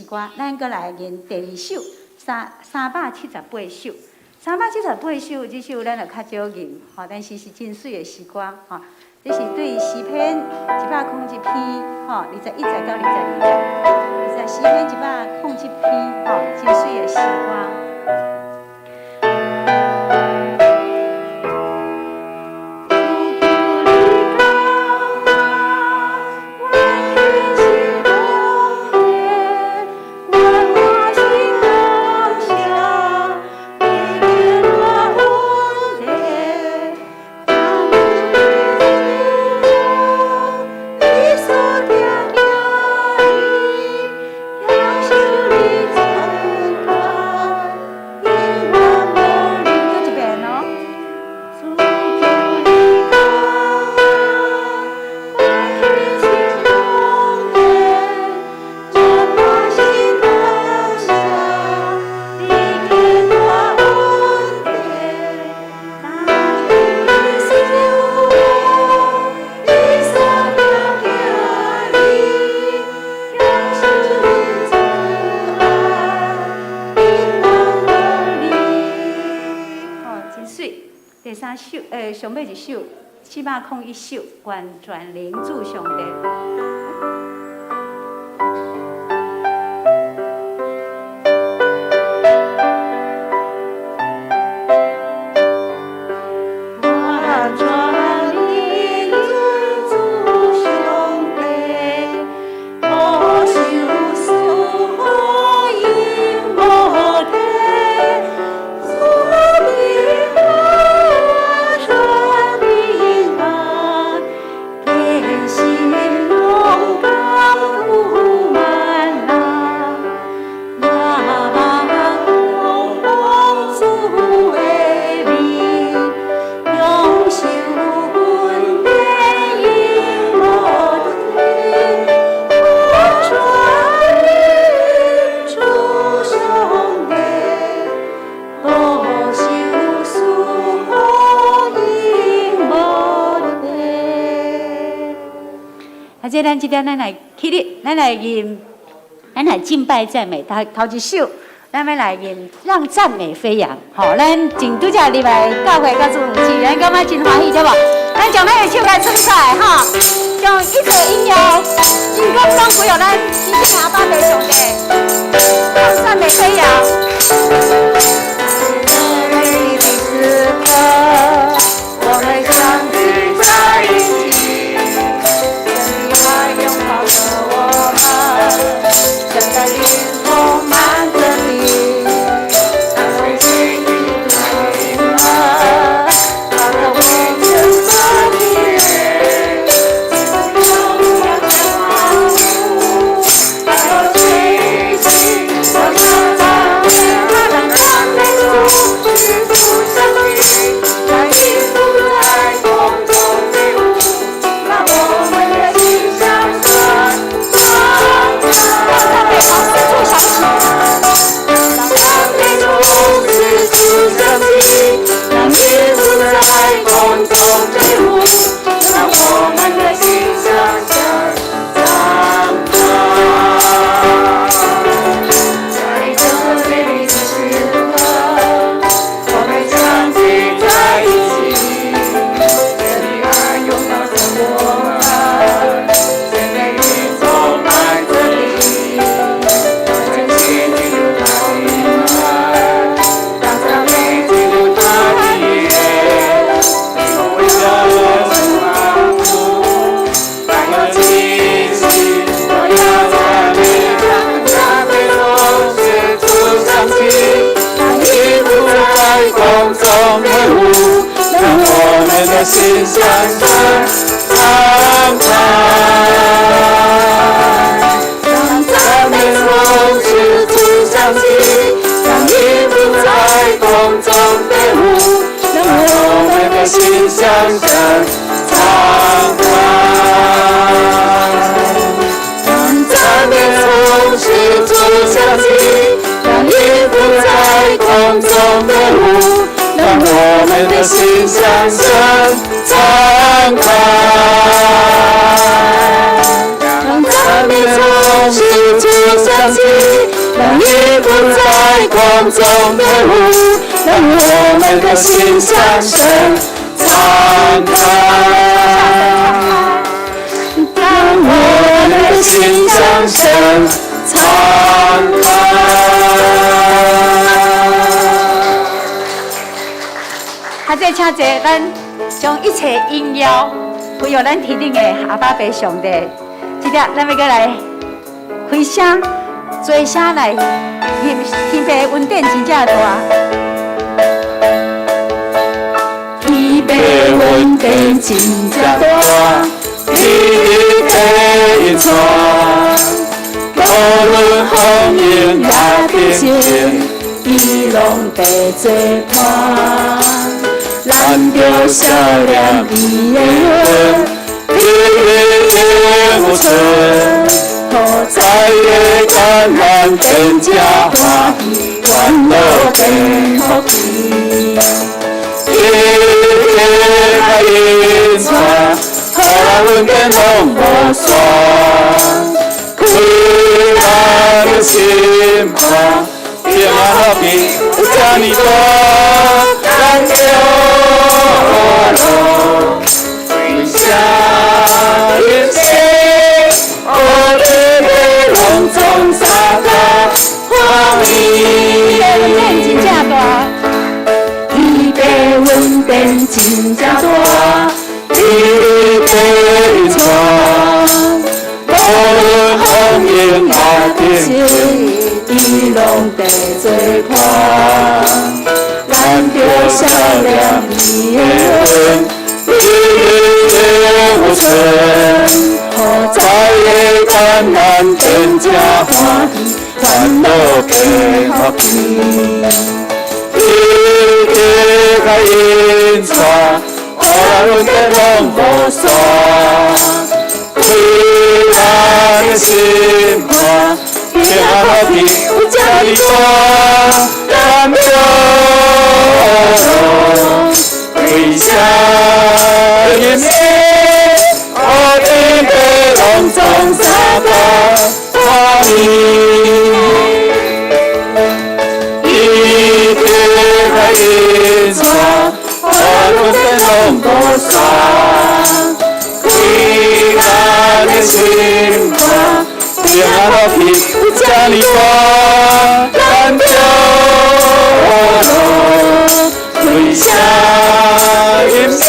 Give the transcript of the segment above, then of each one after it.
歌，咱搁来吟第二首378首。378首，这首咱就较少吟，吼，但是是真水的诗歌，吼。这是对诗篇101篇，吼，21节到22节，诗篇101篇，吼，真水的诗歌。上尾一首701首，完全领主上帝。这咱这边咱来起立，咱来吟，咱来敬拜赞美。头一首，咱要来吟《让赞美飞扬》。吼，咱真拄则入来教会到主持，咱感觉真欢喜，对无？咱将咱的手来撑起来，哈，将一切音乐、音乐拢归予咱天父阿爸的上帝，让赞美飞扬。美丽的时刻，我们相聚在一起。圣诞灵充满着你，让我心里快乐，让我们天上的月，荣耀降福，让我吹起我唱唱，让赞美主是主上帝，让音符在空中飞舞，让我们的心相顺。好，四处响起，让赞美主四处响起，让音符在空中飞舞，让我们的心相相张开。在这美丽的时刻，我们相聚在一起，神的爱拥抱着我们，神的云充满着你。空中飞舞，让我们的心相顺敞开，让赞美从四处响起，让音符在空中飞舞，让我们的心相顺敞开，让赞美从四处响起，让音符在空中飞舞，让我们的心相顺敞开，让赞美从四处响起，隆重的舞，让我们的心向神敞开，让我们的心向神敞开。下再请坐，咱将一切应邀归由咱天顶的阿爸爸上帝。今日咱要过来开声，做声来，天父恩典真正大。天父恩典真正大，你的恩宠，无论风雨也变迁，伊拢在做伴。咱着笑脸伊的恩，日日无存，好在的感恩变正欢喜，烦恼变福气。日日来引带，好阮变拢无煞，开咱的心花，平安和平有这么多。咱着路，为啥人生我日日拢总相同欢喜？恩典真正大，你的恩典真正大，你的恩宠，无论风雨也变迁，伊拢在做伴。咱着笑脸伊的恩，日日无存，好在的感恩变正欢喜，烦恼变福气。日日来引带，好阮变拢无煞，开咱的心花，平安和平有这么多。咱着为啥人生我日日拢总相同欢喜？伊着来引带，好阮变拢无煞，开咱的心花，平安和平有这么多。咱着为啥人生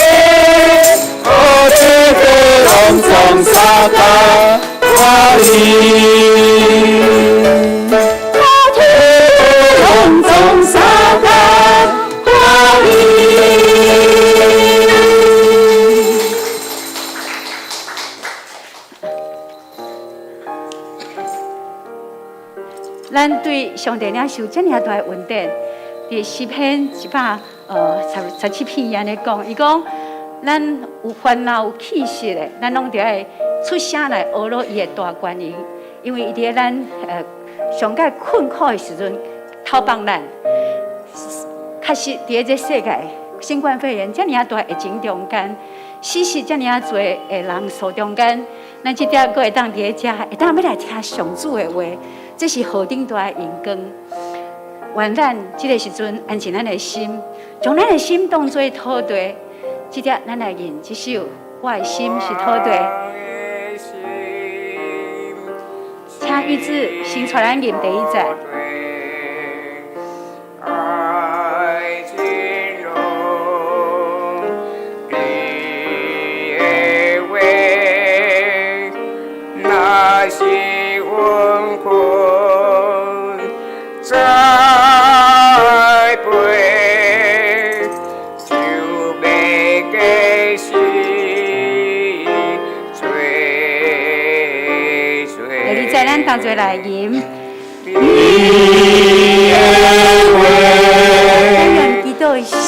我日日拢总相同欢喜？我日日拢总相同欢喜。咱对上帝领受这么大的恩典，伫诗篇117篇安尼讲，伊讲咱有烦恼有气势的，咱拢着爱出声来学罗伊的大原因，因为伊伫咱上界困苦的时阵透帮咱。确实伫这世界新冠肺炎这么大疫情中间，死死这么多的人数中间，咱这点佫会当伫遮，会当要来听上主的话。这是何等大的荣光！愿咱这个时阵安静咱的心，将咱的心当作土地。这点咱来吟这首《我的心是土地》，请玉子先带咱吟第一节。是阮困栽培，就要继续吹吹。第二节咱同齐来吟。你的话，但愿基督的心，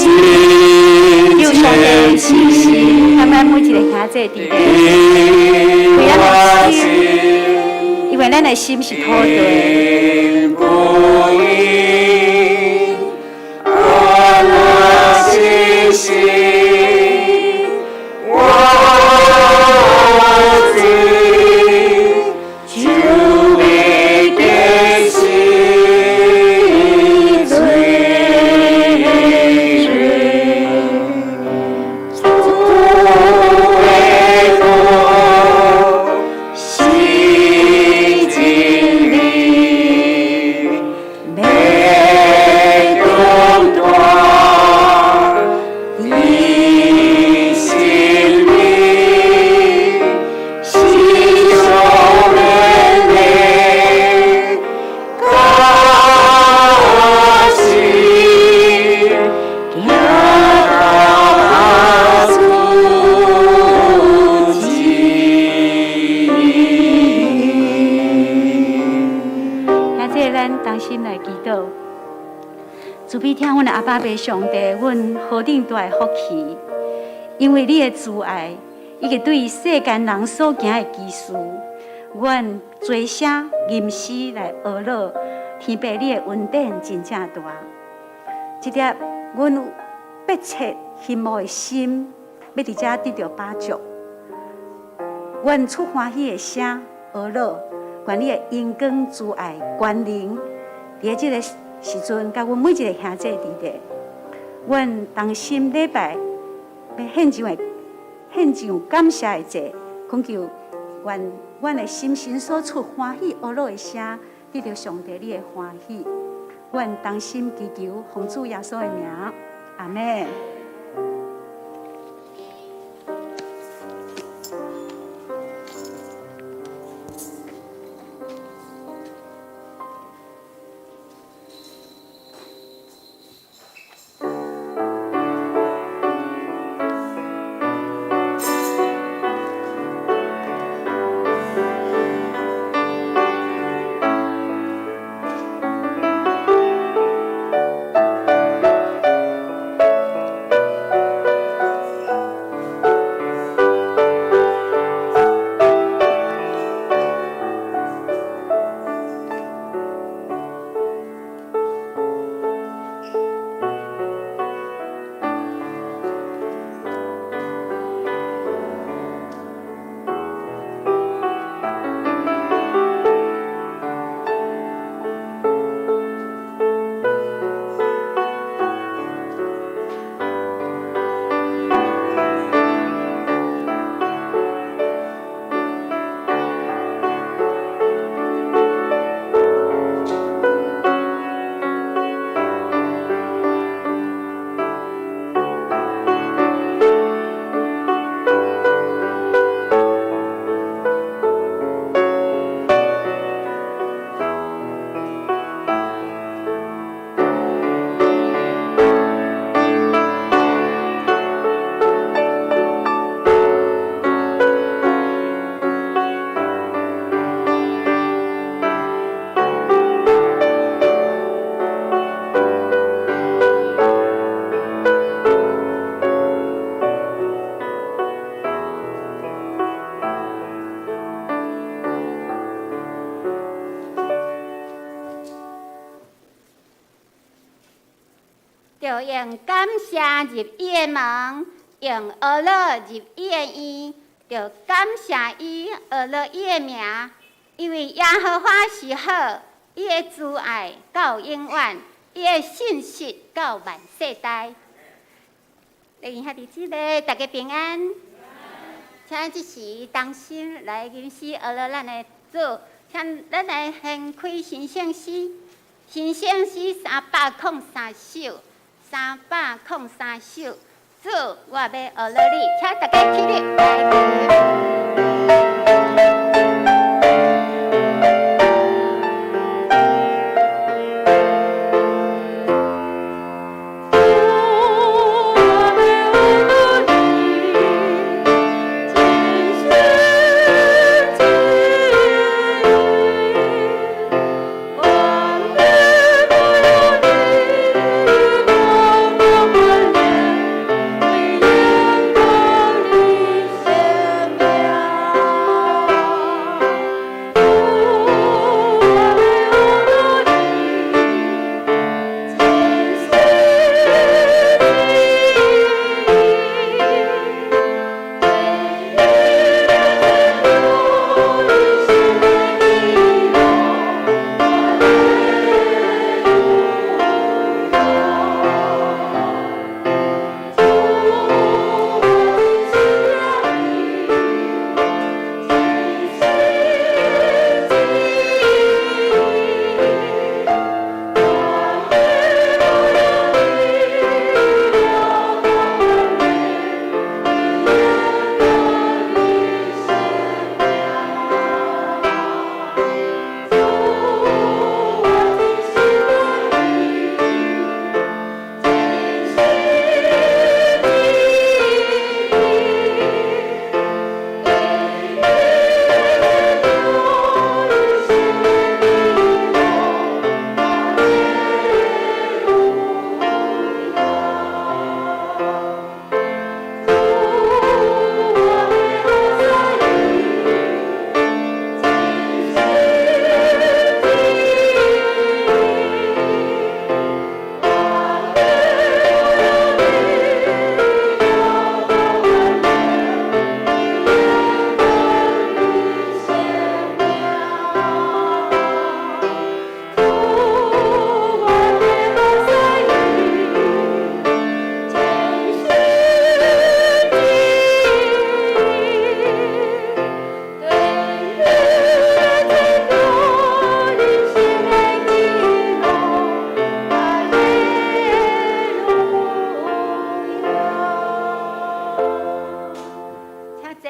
有上帝的心事，慢慢每一个兄弟弟弟，为咱的心。因为咱的心是土地，不应我心是我知，就要继续追听阮的阿爸爸上帝，阮何等大的福气！因为你的慈爱，以及对世间人所行的奇事，阮做声吟诗来学乐。天父，你的恩典真正大。这点，阮有迫切羡慕的心，要伫遮得到帮助。阮出欢喜的声学乐，愿你的恩光慈爱关临。伫这个时阵，甲阮每一个兄弟弟弟，阮同心礼拜，要献上感谢的祭，恳求愿阮的心所出欢喜学乐的声，得到上帝你的欢喜。阮同心祈求，奉主耶稣的名，阿门。就用感谢入伊的门，用阿乐入伊的院，就感谢伊阿乐伊的名，因为耶和华是好，伊的慈爱到永远，伊的信实到万世代。弟兄兄弟姊妹，大家平安。请这时同心来吟诗阿乐咱的主，请咱来献开神圣诗，神圣诗303首。303首，主，我要学乐你，请大家起立来。Amen.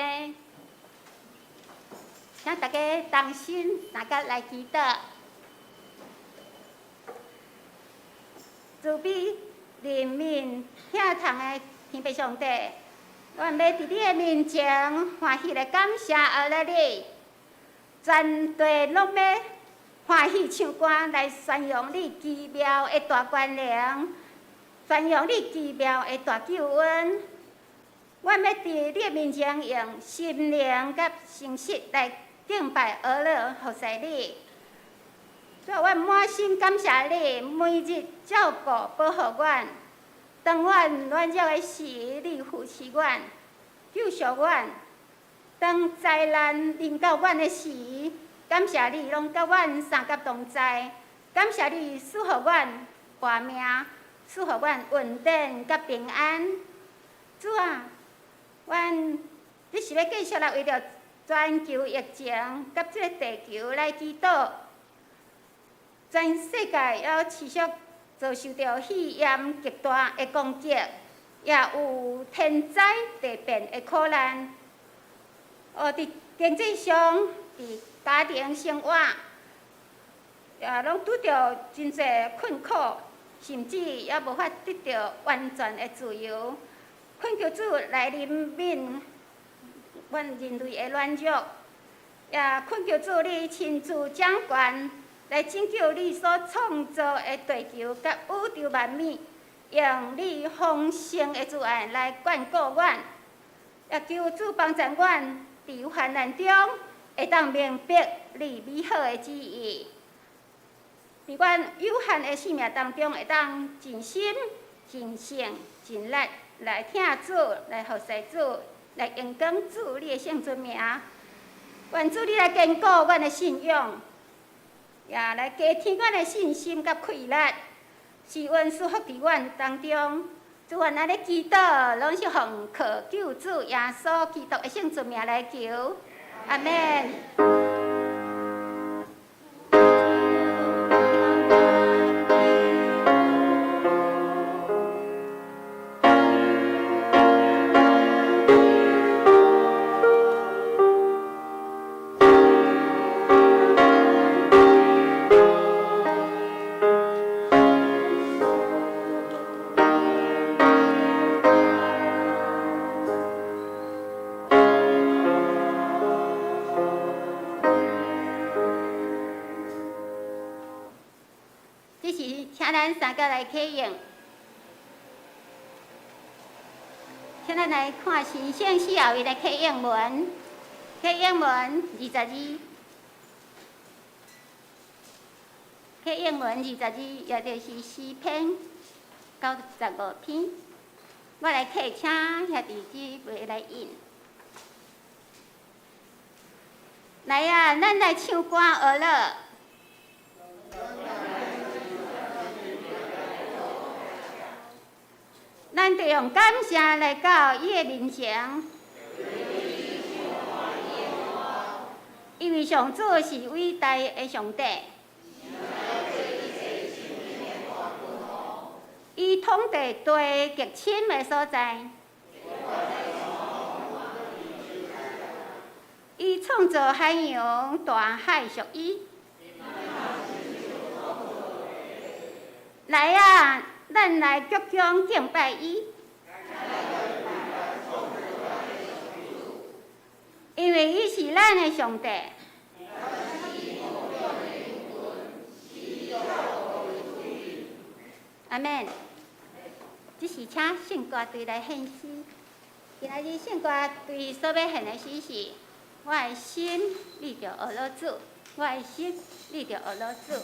的，请大家同心大家来祈祷。慈悲怜悯疼痛的天父上帝，阮要伫你的面前欢喜来感谢阿拉你，全地拢要欢喜唱歌来宣扬你奇妙的大权能，宣扬你奇妙的大救恩。阮要伫你的面前用心灵甲诚实来敬拜阿拉服侍你。所以阮满心感谢你，每日照顾保护阮。当阮软弱的时，你扶持阮，救赎阮；当灾难临到阮的时，感谢你拢甲阮三甲同在。感谢你赐予阮活命，赐予阮稳定甲平安。主啊，阮你是要继续来为着全球疫情甲这个地球来祈祷。全世界要持续遭受到肺炎极大的攻击，也有天灾地变的苦难。伫经济上、伫家庭生活，也拢拄着真侪困苦，甚至也无法得到完全的自由。恳求主来怜悯阮人类的软弱，也恳求主你亲自掌权。来拯救你所创造的地球甲宇宙万物，用你丰盛的慈爱来眷顾阮，也求主帮助阮伫患难中会当明白你美好的旨意，伫阮有限的生命当中会当尽心、尽性、尽力来听主、来服侍主、来荣光主你的圣尊名。愿主你来坚固阮的信仰。也来加添阮的信心甲气力，是恩赐福伫阮当中。主，阮安尼祈祷，拢是奉靠救主耶稣基督的圣尊名来求，阿门。请咱三个来启用，请咱来看神圣四后日的启用文，启用文22，启用文22，也就是诗篇95篇。我来启，请兄弟姊妹来引。来啊，咱来唱歌学乐。咱就用感谢来到伊的面前，因为上主是伟大的上帝，伊统治地极深的所在，伊创造海洋、大海属伊。来啊！咱来鞠躬敬拜伊，因为伊是咱的上帝。阿门。这是请圣歌队来献诗。今仔日圣歌队所要献的诗是：我的心立着俄罗主，我的心立着俄罗主。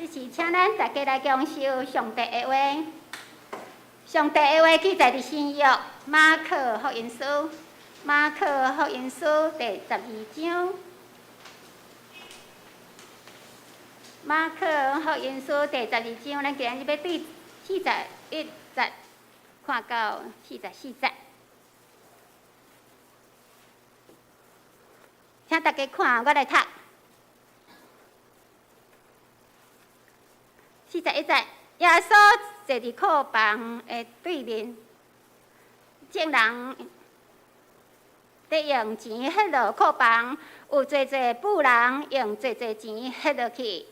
这是请咱大家来共受上帝的话。上帝的话记载伫新约马可福音书，马可福音书第12章。马可福音书第12章，咱今日要对41节看到44节，请大家看，我来读。41节，耶稣坐伫库房的对面，众人在用钱迄落库房，有侪侪妇人用侪侪钱迄落去。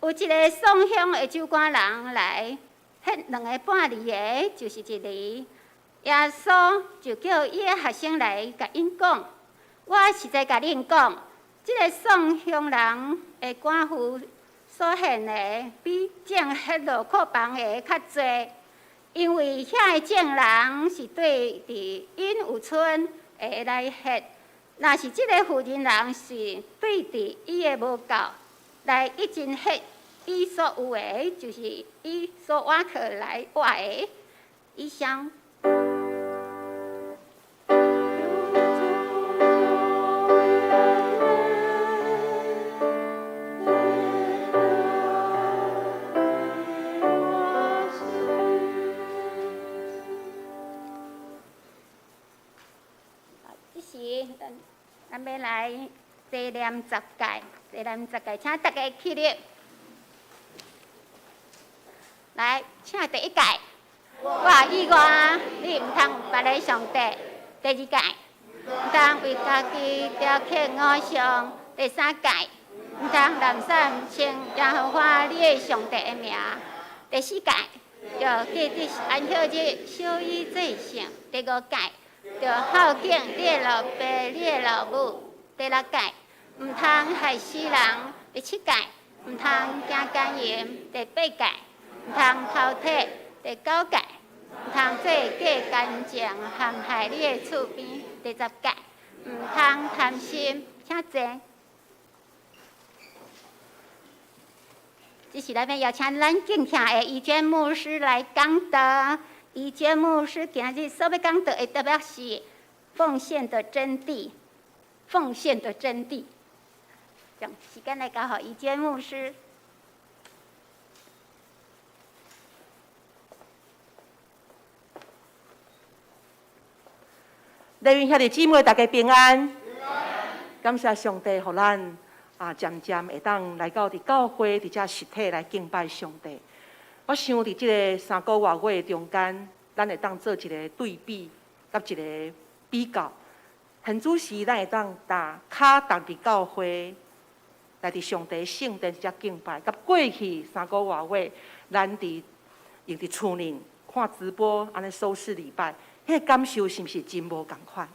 有一个送香的酒馆人来，迄2个半厘的，就是1厘。耶稣就叫伊的学生来甲因讲：我实在甲恁讲，即个送香人的寡妇所献的，比种迄落库房的较侪，因为遐个种人是对伫因有村的来献，若是即个妇人人是对伫伊的无够来一真献。伊所有的，就是伊所挖起来挖的，以上。这是咱要来祭念10届，祭念10届，请大家起立。来，请第1届，我以外，你毋通别个上帝；第2届，毋通为家己雕刻偶像；第3届，毋通滥散称耶和华你的上帝的名；第4届，着记得安息日守以祭圣；第5届，着孝敬你的老爸、你的老母；第6届，毋通害死人；第7届，毋通行奸淫；第8届。毋通偷窃，第9届；毋通做假干净，陷害你的厝边；第10届；毋通贪心，请坐。这是咱要邀请咱敬听的义娟牧师来讲道。义娟牧师今日所要讲道的特别是奉献的真谛，奉献的真谛。将时间来交予义娟牧师。礼云兄弟姊妹，大家平安。感谢上帝，互咱渐渐会当来到伫教会伫遮实体来敬拜上帝。我想伫即个3个月中间，咱会当做一个对比，甲一个比较。很主时，咱会当脚踏伫教会，来伫上帝圣殿遮敬拜。甲过去3个月，咱用伫厝内看直播，安尼收视礼拜。迄个感受是毋是真无共款？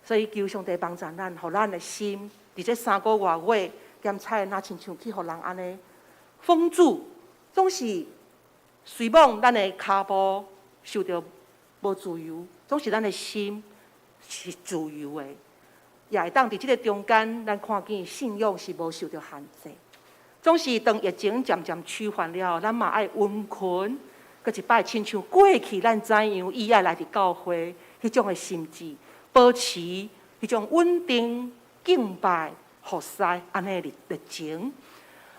所以求上帝帮助咱，互咱的心伫这3个月兼菜那亲像去互人安尼封住，总是随望咱的骹步受到无自由，总是咱的心是自由的，也会当伫即个中间，咱看见信仰是无受到限制。总是当疫情渐渐趋缓了后，咱嘛爱温困。搁一摆，亲像过去咱怎样，伊爱来伫教会，迄种的心智，保持迄种稳定、敬拜、服侍安尼的热情，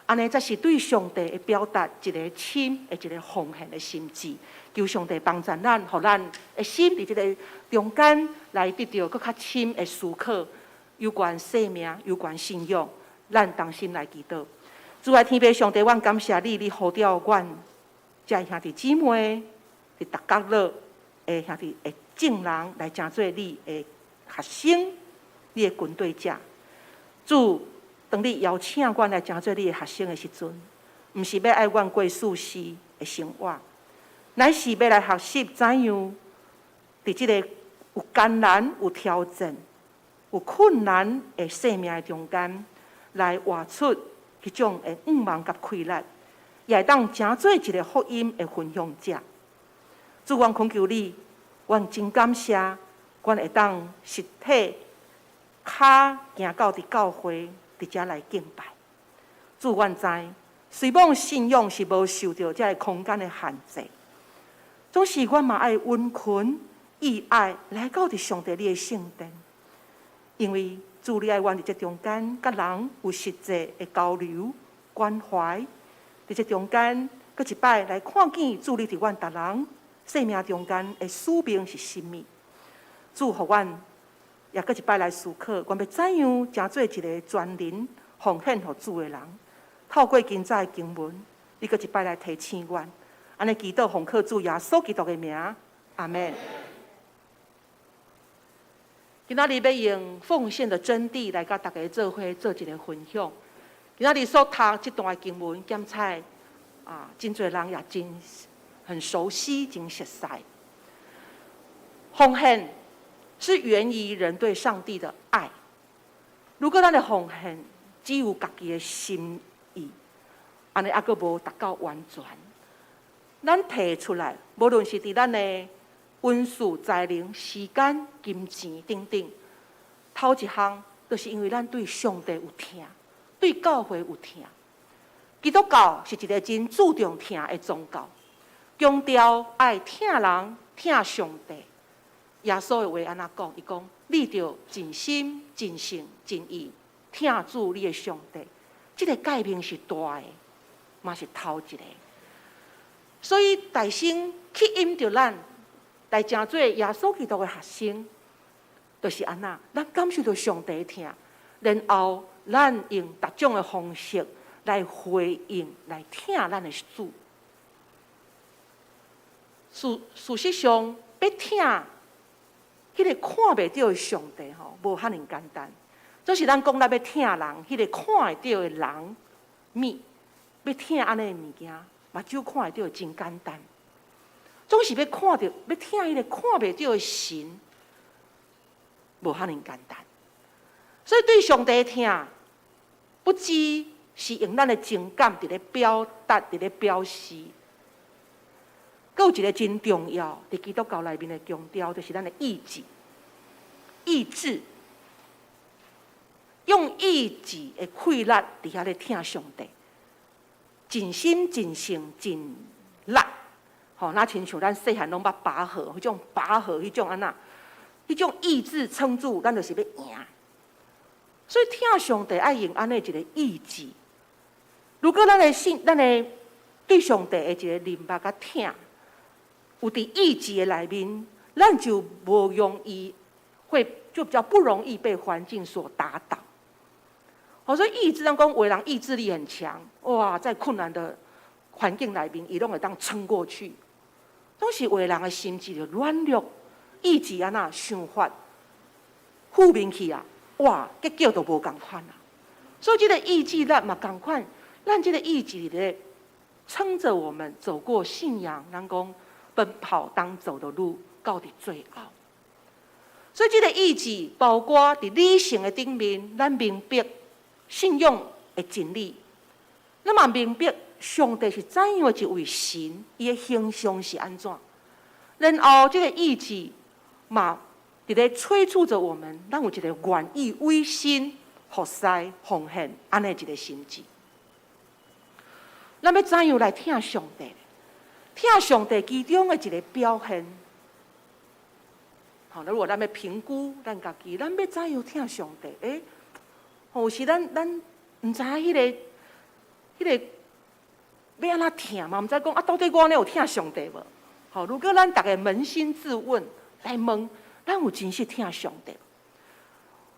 安尼才是对上帝的表达一个深的一个奉献的心智。求上帝帮助咱，互咱的心伫即个中间来得到搁较深的思考，有关生命、有关信仰，咱同心来祈祷。主爱天父上帝，阮感谢你，你呼召阮。遮兄弟姊妹，伫逐角落的兄弟的众人来成做你的学生，你的军队者。主，当你邀请阮来成做你的学生的时阵，毋是要爱阮过世事的生活，乃是要来学习怎样伫即个有艰难、有挑战、有困难的生命的中间，来活出迄种的愿望甲快乐。也会当成做一个福音的分享者。主，阮恳求你，阮真感谢，阮会当实体脚行到伫教会，伫遮来敬拜。主，阮知虽望信仰是无受到这个空间的限制，总是我嘛爱温存、意爱来到伫上帝你的圣殿，因为主你爱愿伫这中间，甲人有实际的交流、关怀，伫这中间，搁一摆来看见主你伫阮逐人生命中间的使命是甚物。主互阮也搁一摆来思考，阮要怎样成做一个全人奉献互主的人。透过今早的经文，你搁一摆来提醒阮，安尼祈祷奉靠主耶稣基督的名，阿门。今仔日要用奉献的真谛来甲大家做伙做一个分享。今仔日所读这段经文，检采真侪人也真很熟悉、真熟悉。奉献是源于人对上帝的爱。如果咱的奉献只有家己的心意，安尼还阁无达到完全。咱提出来，无论是伫咱的温数、才能、时间、金钱等等，头一项就是因为咱对上帝有疼，对教会有疼。基督教是一个真注重疼的宗教，强调爱疼人、疼上帝。耶稣的话安怎讲？伊讲：你着尽心、尽性、尽意疼主你的上帝。这个界面是大的，嘛是头一个。所以大圣去引着咱来成做耶稣基督的学生，就是安那，咱感受到上帝的疼，然后咱用各种的方式来回应、来疼咱的主。事实上，要疼迄个看袂到的上帝吼，无遐尔简单。就是咱讲咱要疼人，迄个看会到的人物，要疼安尼的物件，目睭看会到真简单。总是要看到，要疼迄个看袂到的神，无遐尔简单。所以对上帝的疼，不只是用咱的情感伫咧表达、伫咧表示，阁有一个真重要，伫基督教内面的强调，就是咱的意志。意志，用意志的气力伫遐咧疼上帝，尽心、尽性、尽力。吼，那亲像咱细汉拢捌拔河，迄种拔河，迄种安那，迄种意志撑住，咱就是要赢。所以疼上帝爱用安尼一个意志。如果咱的对上帝的一个认捌甲疼，有伫意志的内面，咱就无容易就比较不容易被环境所打倒。所以意志，咱讲有的人意志力很强，哇，在困难的环境内面，伊拢会当撑过去。拢是有的人的心智就软弱，意志安那想法负面去啊，哇，结果都无共款啊。所以这个意志力嘛共款，咱这个意志咧撑着我们走过信仰，咱讲奔跑当走的路，到底最后。所以这个意志包括伫理性的顶面，咱明白信仰的真理，咱嘛明白上帝是怎样的一位神，伊的形象是安怎。然后这个意志嘛，伫咧催促着我们，咱有一个愿意委身、服侍、奉献安尼一个心志。咱要怎样来疼上帝？疼上帝其中的一个表现。好，如果咱要评估咱家己，咱要怎样疼上帝？有时咱唔知迄个要安怎疼嘛？唔知讲到底我呢有疼上帝无？好，如果咱大家扪心自问来问，咱有真实疼上帝？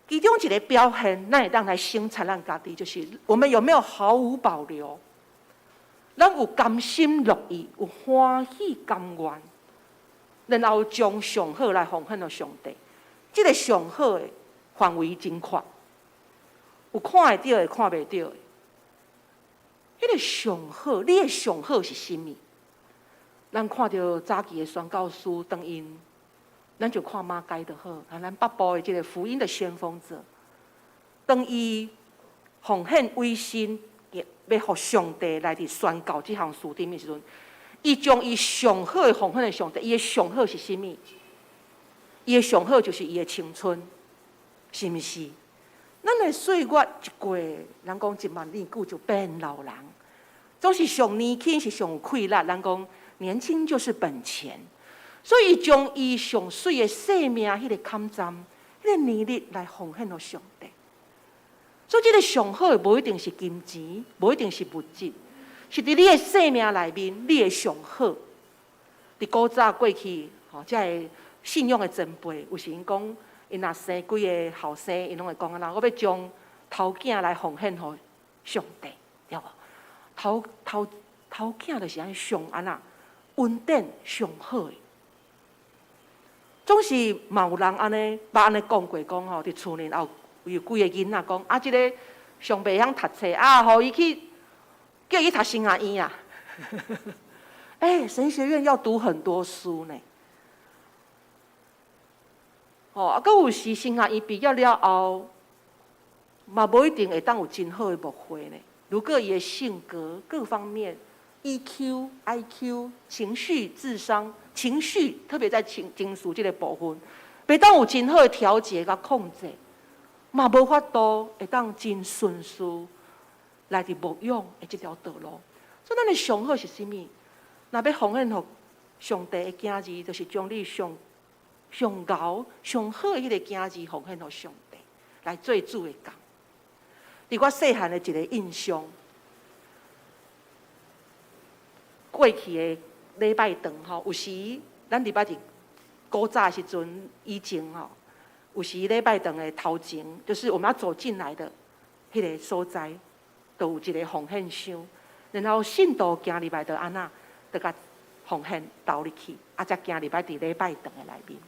其中一个表现，咱会当来省察咱家己，就是我们有没有毫无保留？咱有甘心乐意，有欢喜甘愿。然后将上好来奉献给上帝，这个上好的范围真宽，有看会到的，看袂到的。迄个上好，你的上好是甚物？咱看到早期的宣教师当因，咱就看马该就好。咱北部的这个福音的先锋者，当伊奉献委身，要互上帝来伫宣教这项事顶的时阵。伊将伊上好的奉献给上帝，伊的上好是甚物？伊的上好就是伊的青春，是毋是？咱的岁月一过，人讲10000年久就变老人。总是上年轻是上有气力，人讲年轻就是本钱，所以将伊上水的生命迄个坎站、迄个年日来奉献给上帝。所以这个上好的无一定是金钱，无一定是物质，是伫你的生命内面，你的上好。伫古早过去，这个信仰的前辈，有时因讲，因若生几个后生，因拢会讲啊，我要将头囝来奉献给上帝，对无？头囝就是安上安那稳定上好的。总是嘛有人安尼，捌安尼讲过，讲吼，伫厝内后有几个囡仔讲啊，即个上袂晓读册啊，互伊去叫伊读神学院啊。神学院要读很多书呢。啊，搁有时神学院毕业了后，嘛无一定会当有真好的牧会呢。如果伊的性格各方面 EQ、IQ、情绪、智商、情绪，特别在情绪这个部分，袂当有真好的调节甲控制，嘛无法度会当真顺遂来伫牧养的这条道路。所以咱的上好是啥物？若要奉献给上帝的囝儿，就是将你上高、上好的迄个囝儿奉献给上帝，来做主的工。伫我细汉的一个印象，过去的礼拜堂有时咱伫捌伫古早时阵以前有时礼拜堂的头前，就是我们要走进来的迄个所在，都有一个奉献箱，然后信徒行入来就安那。就甲奉献投入去，才行入来伫礼拜堂的内面。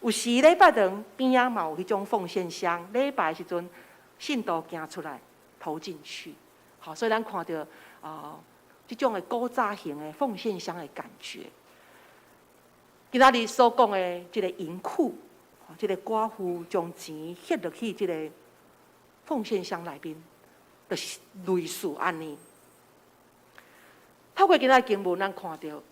有时礼拜堂边仔嘛有迄种奉献箱，礼拜时阵信徒行出来投进去。好，所以咱看到这种的古早型的奉献箱的感觉。今仔日所讲的这个银库，这个寡妇将钱摕落去这个奉献箱内面，就是类似安尼。透过今仔经文，咱看到，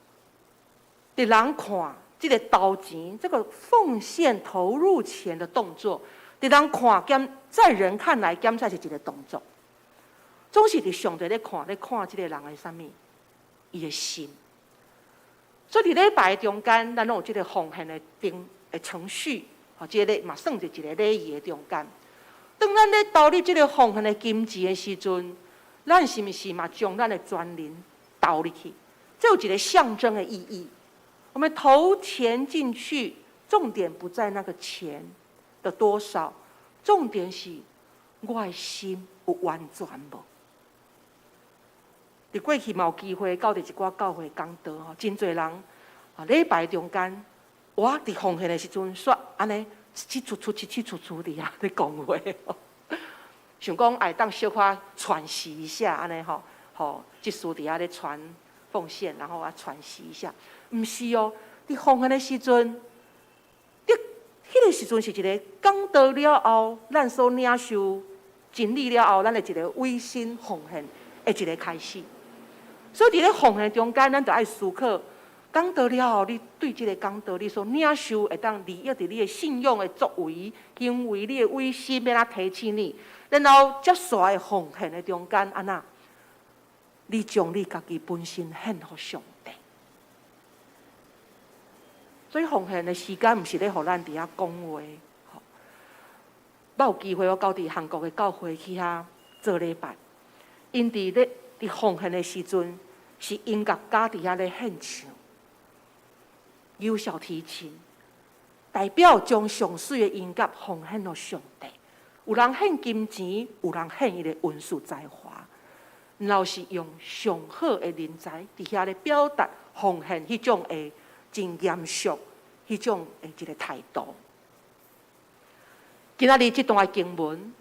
伫人看这个投钱、这个奉献投入钱的动作，伫人看在人看来，检查是一个动作，总是伫上帝咧看这个人的啥物，伊的心。所以伫礼拜中间，咱拢有这个奉献的程序，这个嘛算是一个礼仪的中间。当咱咧投入这个奉献的金钱的时阵，咱是毋是嘛将咱的全人投入去，这有一个象征的意义。我们投钱进去，重点不在那个钱的多少，重点是我的心有完全无。伫过去嘛有机会到伫一寡教会讲道真侪人礼拜中间，我伫奉献的时阵，煞安尼七处伫遐咧讲话，想讲爱当小可喘息一下安尼即事伫遐咧传奉献，然后喘息一下。毋是哦，伫奉献的时阵，迄个时阵是一个讲道了后，咱所领受真理了后，咱的一个委身奉献的一个开始。所以伫咧奉献中间，咱就爱思考，讲道了后，你对这个讲道你所领受会当利益伫你的信仰的作为、行为、你的委身要哪提醒你，然后接续的奉献的中间安那。你将你家己本身献给上帝，所以奉献的时间，毋是咧，互咱伫遐讲话。我有机会，我到伫韩国的教会去遐做礼拜，因伫奉献的时阵，是音乐家伫遐咧献唱，有小提琴，代表将上水的音乐奉献给上帝。有人献金钱，有人献伊的文书才华。然后是用上好的人才伫遐咧表达奉献迄种的真严肃，迄种的一个态度。今仔日这段经文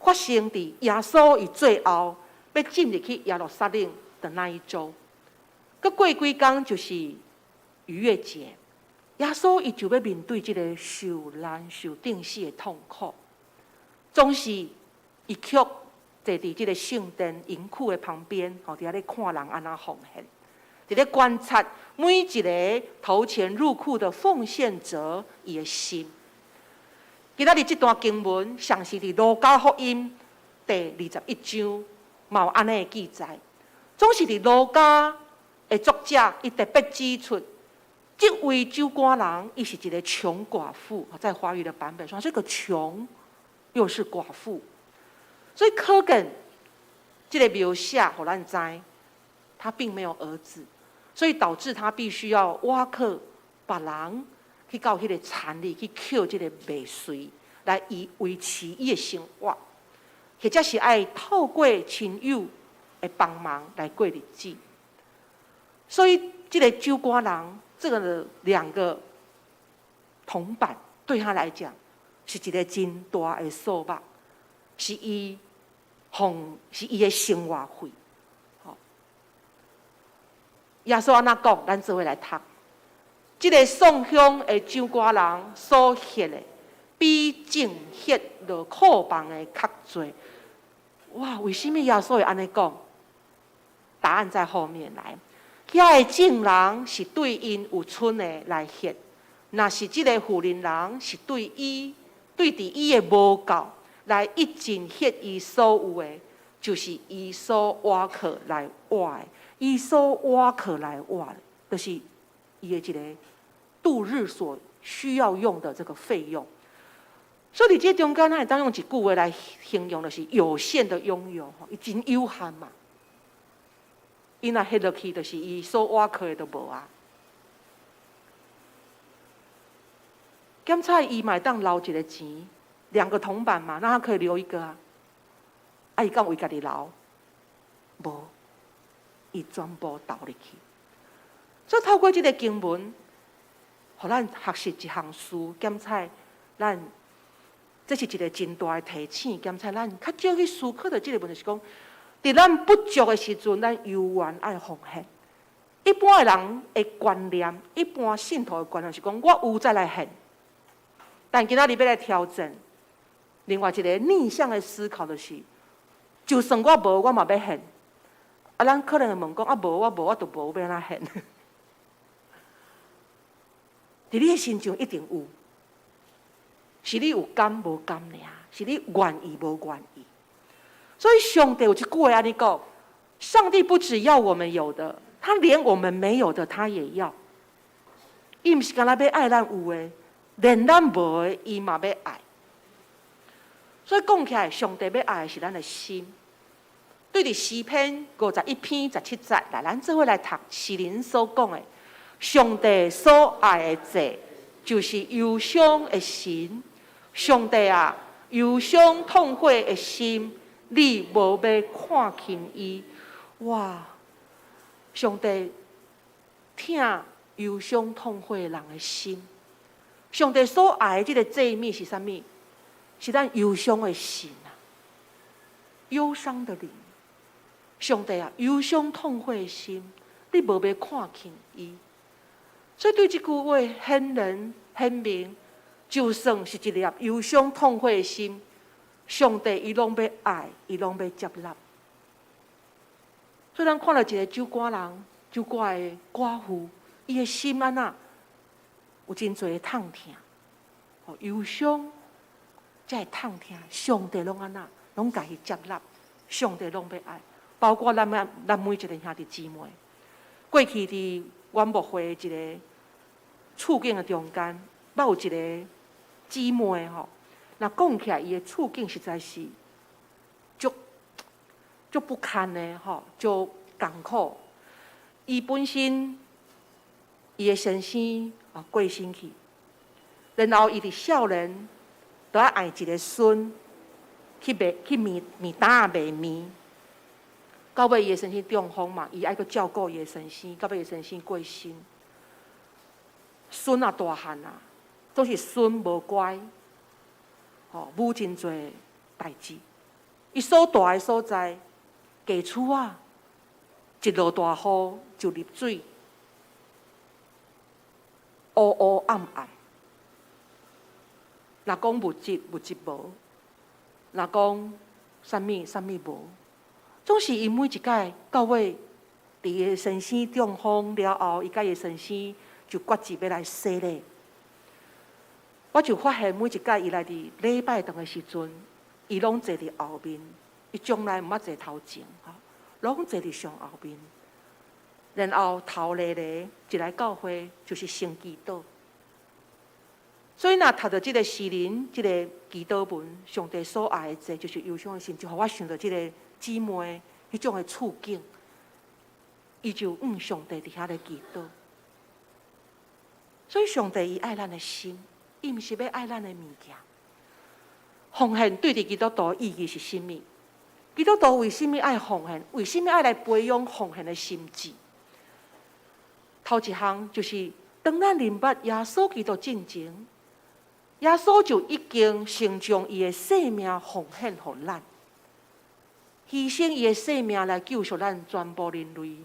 发生伫耶稣伊最后要进入去耶路撒冷的那一周，佮过几天就是逾越节，耶稣伊就要面对这个受难、受定死的痛苦，总是伊却。坐伫即个圣殿银库的旁边，伫遐咧看人安那奉献，伫咧观察每一个投钱入库的奉献者伊的心。今仔日这段经文，像是伫路加福音第21章，嘛有安尼的记载。总是伫儒家的作者，伊特别指出，这位酒官人，伊是一个穷寡妇，在华语的版本上，是个穷又是寡妇，所以可见这个描写，互咱知，他并没有儿子，所以导致他必须要挖客别人去到迄个田里去捡这个麦穗，来以维持伊的生活，或者是爱透过亲友的帮忙来过日子。所以，这个酒官人，这个两个铜板对他来讲是一个真大的数目，是伊的生活费。好，耶稣安怎讲？咱做伙来读。这个送香的酒官人所献的，比正献落库房的较多。哇，为什么耶稣会安尼讲？答案在后面来。遐个正人是对因有剩的来献，若是这个妇人人是对伫伊的无够来一尽献伊所有的，就是伊所挖克来挖的，伊所挖克来挖的，就是伊的一个度日所需要用的这个费用。所以，这中间咱会当用一句话来形容，就是有限的拥有，伊真有限嘛。伊若迄落去，就是伊所挖克的都无啊。检查伊嘛会当留一个钱，2个铜板嘛，那他可以留一个啊。啊，伊敢为家己留？无，伊全部倒入去。所以透过这个经文，互咱学习一项事，检查咱，这是一个真大的提醒。检查咱较少去思考的这个问题是讲。伫咱不足的时阵，咱犹原爱奉献。一般的人的观念，一般信徒的观念是讲，我有再来献。但今仔日要来调整，另外一个逆向的思考就是，就算我无，我嘛要献。啊，咱可能会问讲，啊无，我就无要安怎献。伫你的心中一定有，是你有甘无甘尔，是你愿意无愿意。所以上帝有一句话安尼讲：上帝不只要我们有的，他连我们没有的他也要。伊毋是干那要爱咱有的，连咱无的伊嘛要爱。所以讲起来，上帝要爱的是咱的心。对伫诗篇51篇17节，来，咱做伙来读诗人所讲的：上帝所爱的者，就是忧伤的心。上帝啊，忧伤痛悔的心。你无要看轻伊，哇！上帝疼忧伤痛悔人的心。上帝所爱的这个祭物是啥物？是咱忧伤的心啊，忧伤的灵。上帝啊，忧伤痛悔的心，你无要看轻伊。所以对这句话很人很明，就算是一粒忧伤痛悔的心。上帝伊拢要爱，伊拢要接纳。所以咱看到一个酒馆人、酒馆的寡妇，伊的心安那有真侪痛疼，忧伤才会痛疼。上帝拢安那，拢家己接纳，上帝拢要爱，包括咱每一个兄弟姊妹。过去伫原牧会一个处境的中间，捌有一个姊妹吼。那讲起来，伊的处境实在是就不堪的吼，就艰苦。伊本身伊的先生过身去，然后伊伫少年都要爱一个孙去面单卖面，到尾伊的先生中风嘛，伊爱去照顾伊的先生，到尾伊的先生过身，孙啊大汉啊，都是孙无乖。母真侪代志，伊所住的所在，家厝啊，一落大雨就入水，乌乌暗暗。若讲物质无，若讲啥物无，总是伊每一届到尾，伫伊的先生中风了后，伊甲伊的先生就决志要来洗礼。我就发现每一届伊来伫礼拜堂的时阵，伊拢坐伫后面，伊从来毋捌坐头前，拢坐伫上后面。然后头咧咧一来教会就是先祈祷。所以若读到即个诗人即个祈祷文，上帝所爱的这就是忧伤的心，就互我想到即个姊妹迄种的处境，伊就上帝伫遐咧祈祷。所以上帝伊爱咱的心，伊毋是要爱咱的物件。奉献对伫基督徒意义是甚物？基督徒为甚物爱奉献？为甚物爱来培养奉献的心智？头一项就是，当咱明白耶稣基督进前，耶稣就已经先将伊的性命奉献互咱，牺牲伊的性命来救赎咱全部人类。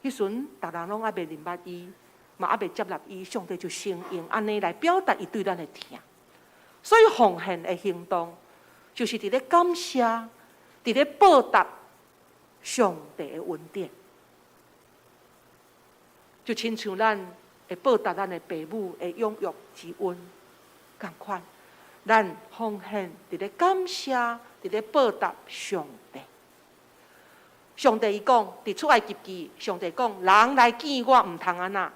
迄阵，逐人拢还未明白伊，嘛还未接纳伊，上帝就先用安尼来表达伊对咱的疼。所以奉献的行动，就是伫咧感谢，伫咧报答上帝的恩典。就亲像咱会报答咱的父母的养育之恩，同款，咱奉献伫咧感谢，伫咧报答上帝。上帝伊讲，伫出埃及记，上帝讲，人来见我，毋通安那，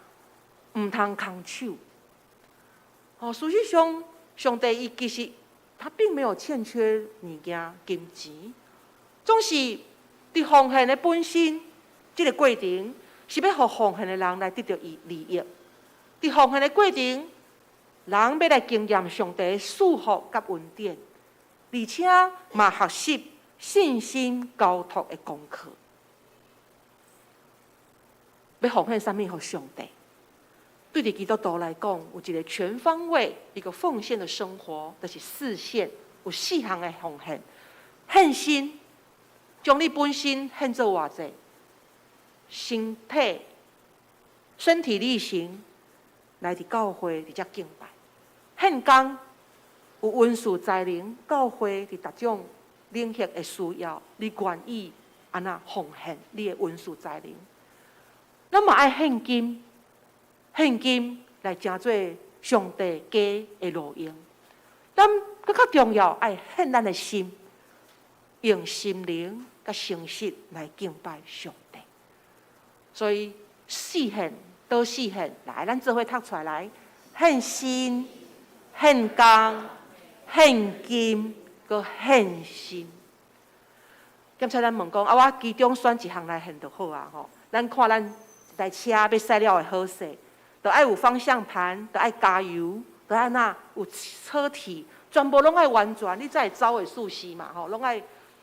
毋通空手。事实上，上帝伊其实他并没有欠缺物件、金钱，总是伫奉献的本身，这个过程。是要互奉献的人来得到伊利益。伫奉献的过程，人要来经验上帝的祝福甲恩典，而且嘛学习信心交托的功课。要奉献啥物互上帝？对伫基督徒来讲，有一个全方位一个奉献的生活，就是4项，有4项的奉献：献心，将你本身献做偌济。身体力行来伫教会伫遮敬拜，献工有文书才能，教会伫逐种领域的需要，你愿意安那奉献你的文书才能。咱嘛爱献金，献金来成做上帝家的路用。咱更较重要爱献咱的心，用心灵甲诚实来敬拜上帝。所以4献倒4献，来，咱做伙读出来：献心、献工、献金，佮献心。检察咱问讲，我其中选一项来献就好啊！吼，咱看咱一台车要驶了会好势，就爱有方向盘，就爱加油，就爱那有车体，全部拢爱完全，你才会走会舒适嘛！吼，拢爱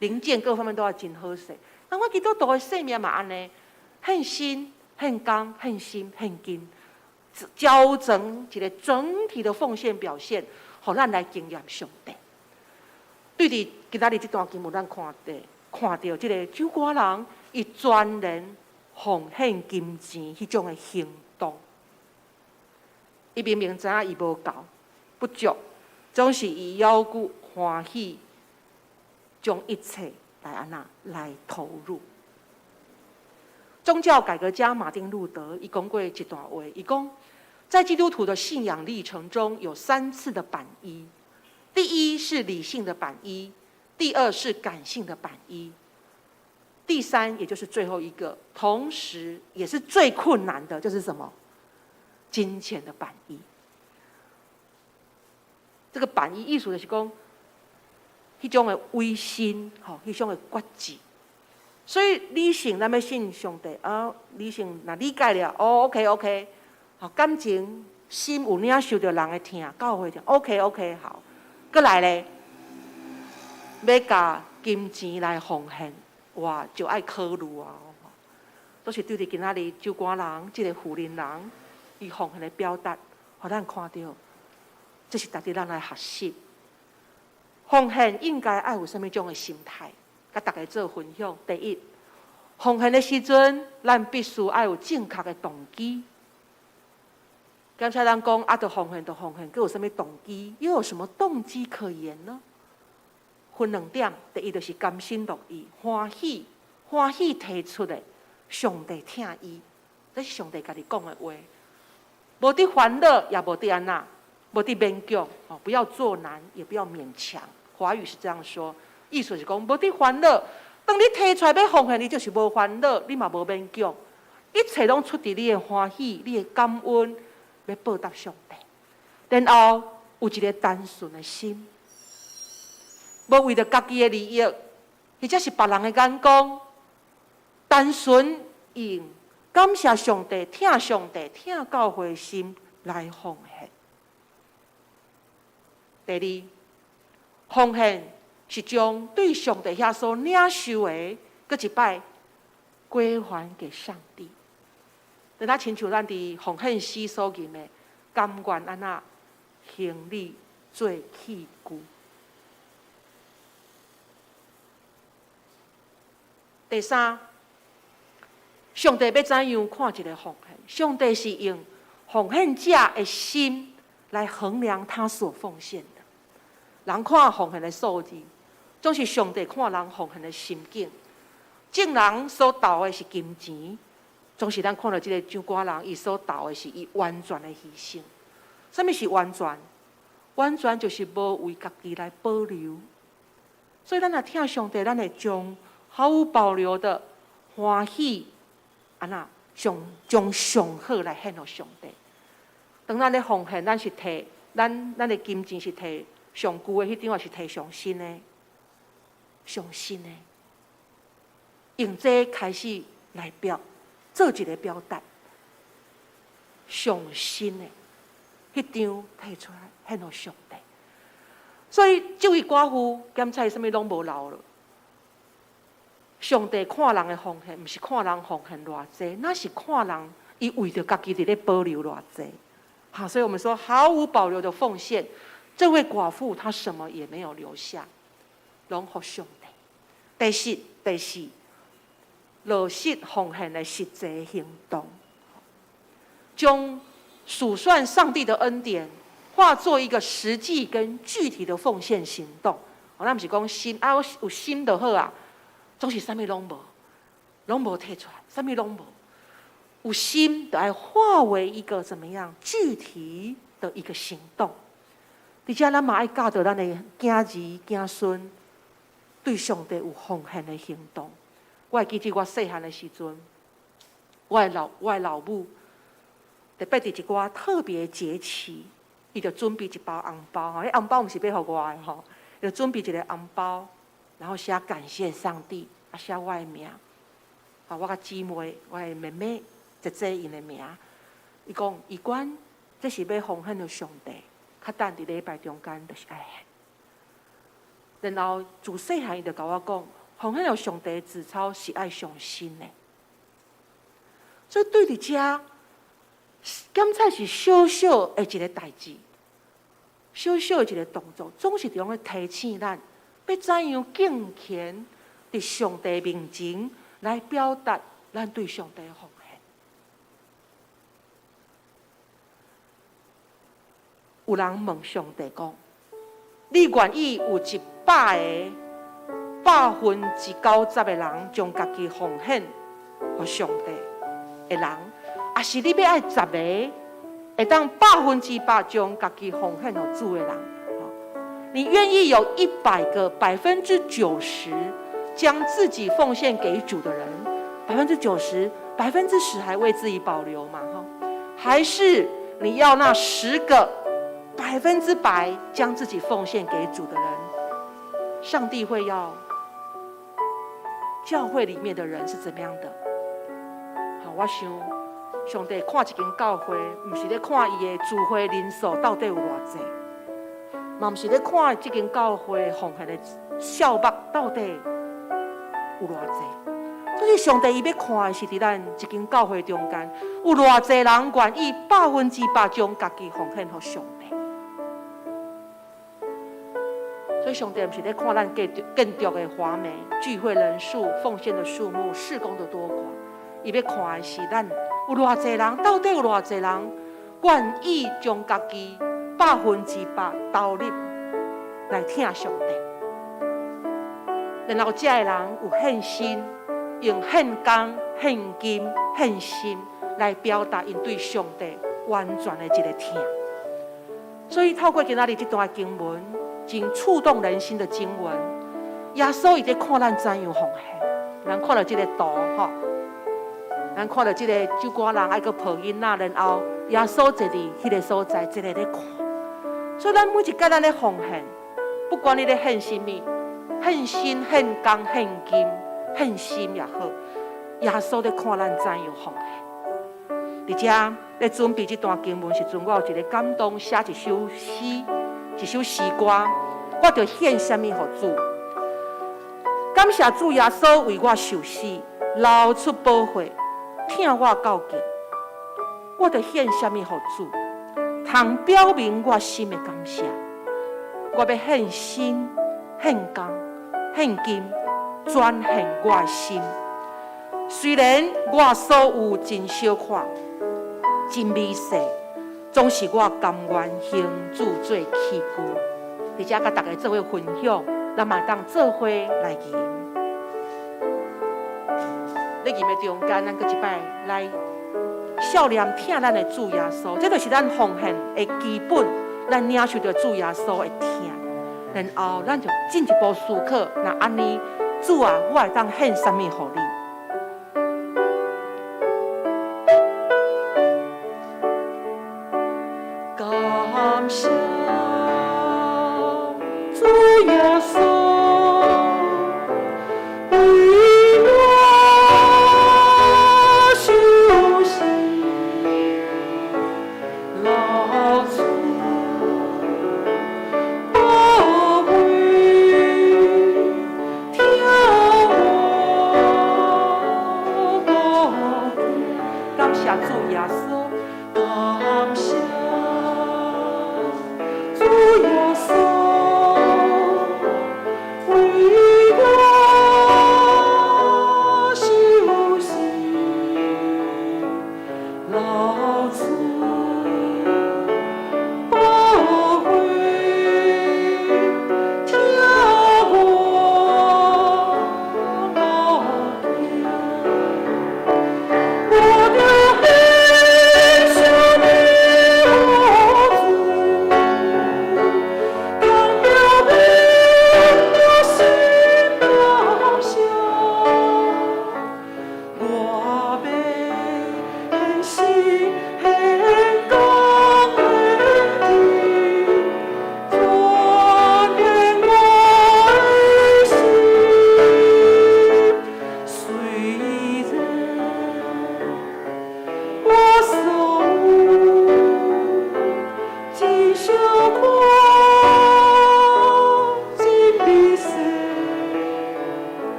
零件各方面都要真好势。那我基督徒的生命嘛安尼。献心、献工、献心、献金，交成一个整体的奉献表现，互咱来经验上帝。对伫今仔日这段经文，咱看到这个酒馆人，伊专人奉献金钱迄种的行动，伊明明知影伊无够不足，总是以腰骨欢喜，将一切来安那来投入。宗教改革家马丁路德伊讲过一段话，伊讲，在基督徒的信仰历程中有3次的板衣，第一是理性的板衣，第2是感性的板衣，第3也就是最后一个，同时也是最困难的，就是什么？金钱的板衣。这个板衣意思就是讲，迄种的威信，迄种的决志。所以理性咱要信上帝啊，理性若理解了，OK， 好，感情心有领受到人的疼，教会听 OK， 好，过来咧，要甲金钱来奉献，哇，就爱考虑啊，都是对伫今仔日酒馆人，即个富人人，伊奉献的表达，互咱看到，这是值得咱来学习。奉献应该爱有啥物种的心态？甲大家做分享。第一，奉献的时阵，咱必须爱有正确的动机。刚才咱讲就奉献，佮有啥物动机？又有什么动机可言呢？分2点，第一就是甘心乐意、欢喜提出的，上帝疼伊，这是上帝家己讲的话。无伫烦恼，也无伫安那，无伫勉强，不要做难，也不要勉强。华语是这样说。意思是讲，无伫烦恼，当你提出来要奉献，你就是无烦恼，你嘛无勉强，一切拢出自你的欢喜，你的感恩，要报答上帝。然后有一个单纯的心，无为着家己的利益，或者是别人的眼光，单纯用感谢上帝、听上帝、听教会的心来奉献。第二，奉献是将对上帝遐所领受的，搁一摆归还给上帝。等他亲像咱伫奉献诗所言的，甘愿安那行礼做器具。第三，上帝要怎样看一个奉献？上帝是用奉献者的心来衡量他所奉献的。人看奉献的数字，总是上帝看人奉献的心境。正人所投的是金钱，总是咱看到这个上寡人，伊所投的是伊完全的牺牲。什么是完全？完全就是无为家己来保留。所以咱若听上帝，咱会将毫无保留的欢喜，将上好来献予上帝。当咱咧奉献，咱是摕咱的金钱是摕上旧的迄张，还是摕上新的？上新的，用这开始来做一个表达。上新的迄张摕出来献予上帝。所以这位寡妇检查什么拢无留了。上帝看人的奉献，不是看人奉献偌济，那是看人伊为着家己伫咧保留偌济。好，所以我们说毫无保留的奉献。这位寡妇她什么也没有留下，拢予上帝。第四，落实奉献的实际行动，将数算上帝的恩典化作一个实际跟具体的奉献行动。咱不是讲心有心就好啊，总是啥物拢无摕出来，啥物拢无。有心就要化为一个怎么样具体的一个行动。而且咱嘛爱教导咱的囝儿囝孙对上帝有奉献的行动。我会记得我细汉的时阵，我的老母特别伫一寡特别节期，伊就准备一包红包，迄红包毋是要互我的吼，就准备一个红包，然后写感谢上帝，写我的名，我甲姊妹，我的妹妹，姐姐因的名，伊讲伊管这是要奉献予上帝。较等伫礼拜中间，就是爱献。然后自细汉伊就甲我讲，奉献予上帝的纸钞是爱上心的。所以对伫遮，检查是小小的一个代志，小小的一个动作，总是伫拢咧提醒咱，要怎样敬虔伫上帝面前来表达咱对上帝的奉献。有人问上帝讲：“你愿意有100个90%的人将家己奉献予上帝的人，还是你要爱10个会当100%将家己奉献予主的人？你愿意有100个90%将自己奉献给主的人，90%、10%还为自己保留嘛？还是你要那10个100%将自己奉献给主的人？上帝会要教会里面的人是怎么样的？好，我想上帝看一间教会，不是咧看伊的聚会人数到底有偌济，嘛不是咧看这间教会奉献的数目到底有偌济。所以上帝伊要看的是伫咱一间教会中间，有偌济人愿意100%将家己奉献予上帝。所以上帝不是在看咱建筑的华美、聚会人数、奉献的数目、事工的多寡，伊要看的是咱有偌济人，到底有偌济人愿意将家己100%投入来听上帝，然后这个人有献心，用献工、献金、献心来表达因对上帝完全的一个听。所以透过今仔日这段经文，真触动人心的经文，耶稣伊在看咱怎样奉献，咱看到这个图吼，咱看到这个酒馆人爱个抱囡仔，然后耶稣坐伫迄个所在，一个咧看。所以咱每一届咱咧奉献，不管你咧献什么，献心、献工、献金、献心也好，耶稣咧看咱怎样奉献。伫遮咧准备这段经文时阵，我有一个感动，写一首诗，一首诗歌，我着献什么互主？感谢主耶稣为我受死，流出宝血，疼我到极。我着献什么互主？通表明我心的感谢。我要献心、献工、献金，全献我的心。虽然我所有真小可、真微细，总是我甘愿行主做器具。伫遮甲大家做伙分享，咱嘛当做伙来吟。咧吟的中间，咱搁一摆来少年疼咱的主耶稣，这就是咱奉献的基本。咱领受到主耶稣的疼，然后咱就进一步思考，那安尼主啊，我会当献什么予你？感谢主耶稣。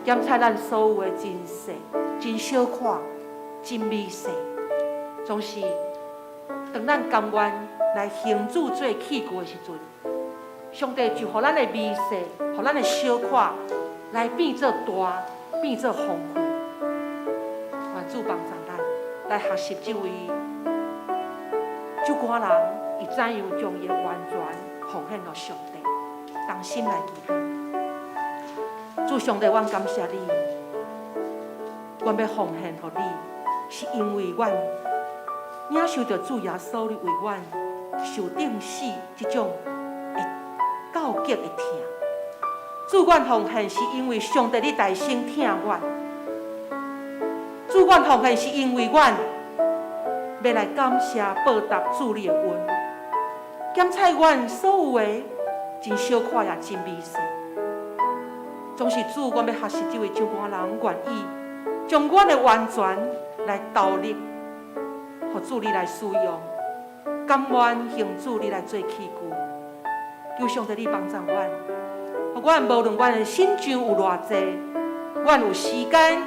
检查咱所有的真细、真小可、真微细，总是当咱甘愿来行主做器具的时阵，上帝就予咱的微细、予咱的小可来变做大、变做丰富。愿主帮助咱来学习这位主管人，伊怎样将伊完全奉献到上帝，同心来祈祷。主上帝，阮感谢你，阮要奉献给你，是因为阮领受到主耶稣你为阮受定死这种的到极的疼。主，阮奉献是因为上帝你大声疼阮。主，主愿奉献，是因为阮要来感谢报答主你的恩，检采阮所有的真小可也真微细。总是主，我要学习这位上官人愿意将阮的完全来投入，予主你来使用，甘愿行主你来做器具。求上帝你帮助阮，予阮无论阮的心肠有偌济，阮有时间，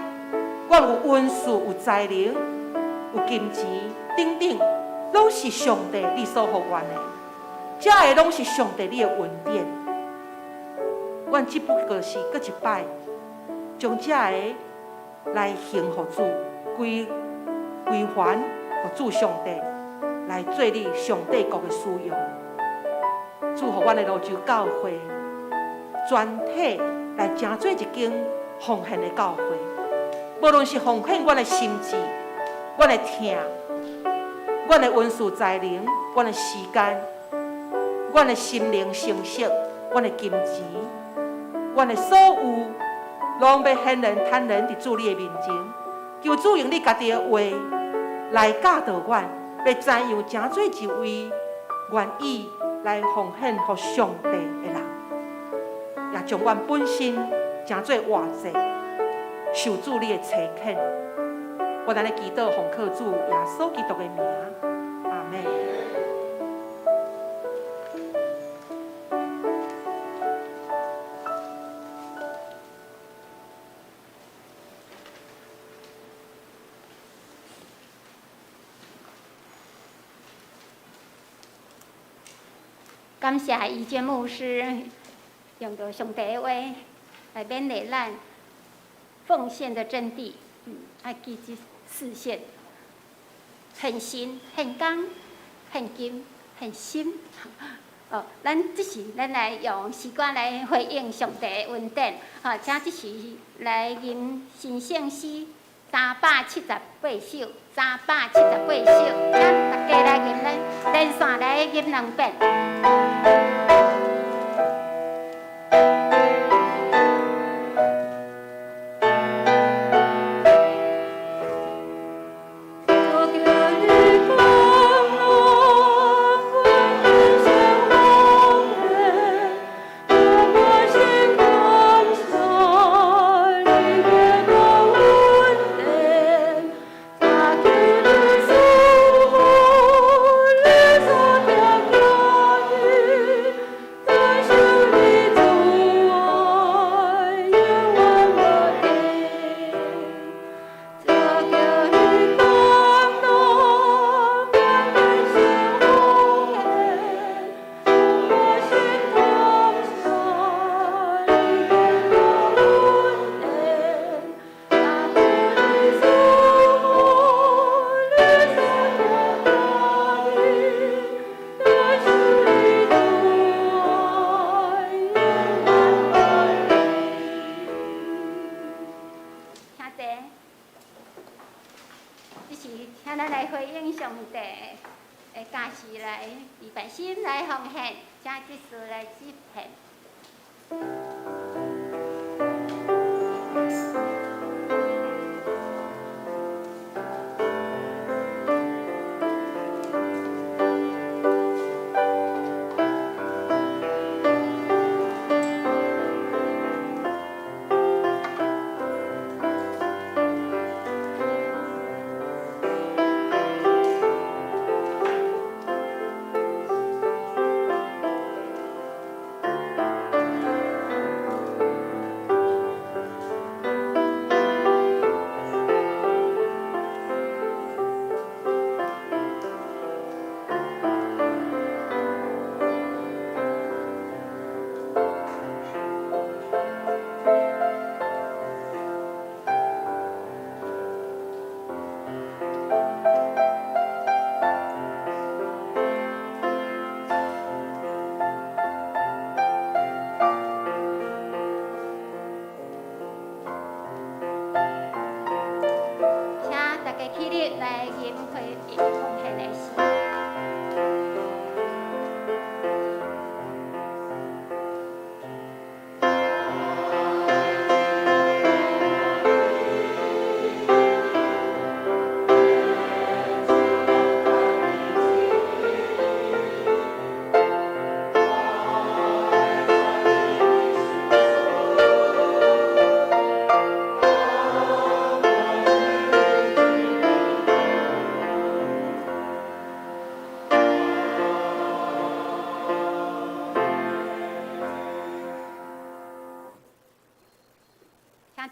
阮有温素，有才能，有金钱，等等，拢是上帝你所予阮的，这个拢是上帝你的恩典。阮只不过是搁一摆，将这个来行予主，归还予主上帝，来做你上帝国的使用。祝福阮的泸州教会全体来成做一间奉献的教会，无论是奉献阮的心智、阮的听、阮的文书才能、阮的时间、阮的心灵成熟、阮的金钱、阮的所有，拢要显然坦然伫主你的面前，求主用你家己的话来教导阮，要怎样成做一位愿意来奉献予上帝的人，也将阮本身成做活祭，受主你的差遣。我咱的祈祷，奉靠主耶稣基督的名，阿门。感谢义娟牧师用到上帝的话来勉励咱奉献的真谛，爱记这4线：很心、很刚、很金、很心。咱这是咱来用时间来回应上帝的恩典。请这是来吟神圣诗378首，378首，请大家来吟咱连续来吟2遍。请咱来回应上帝的家事来预备心来奉献，请这事来执行。起立来吟回应奉献的诗。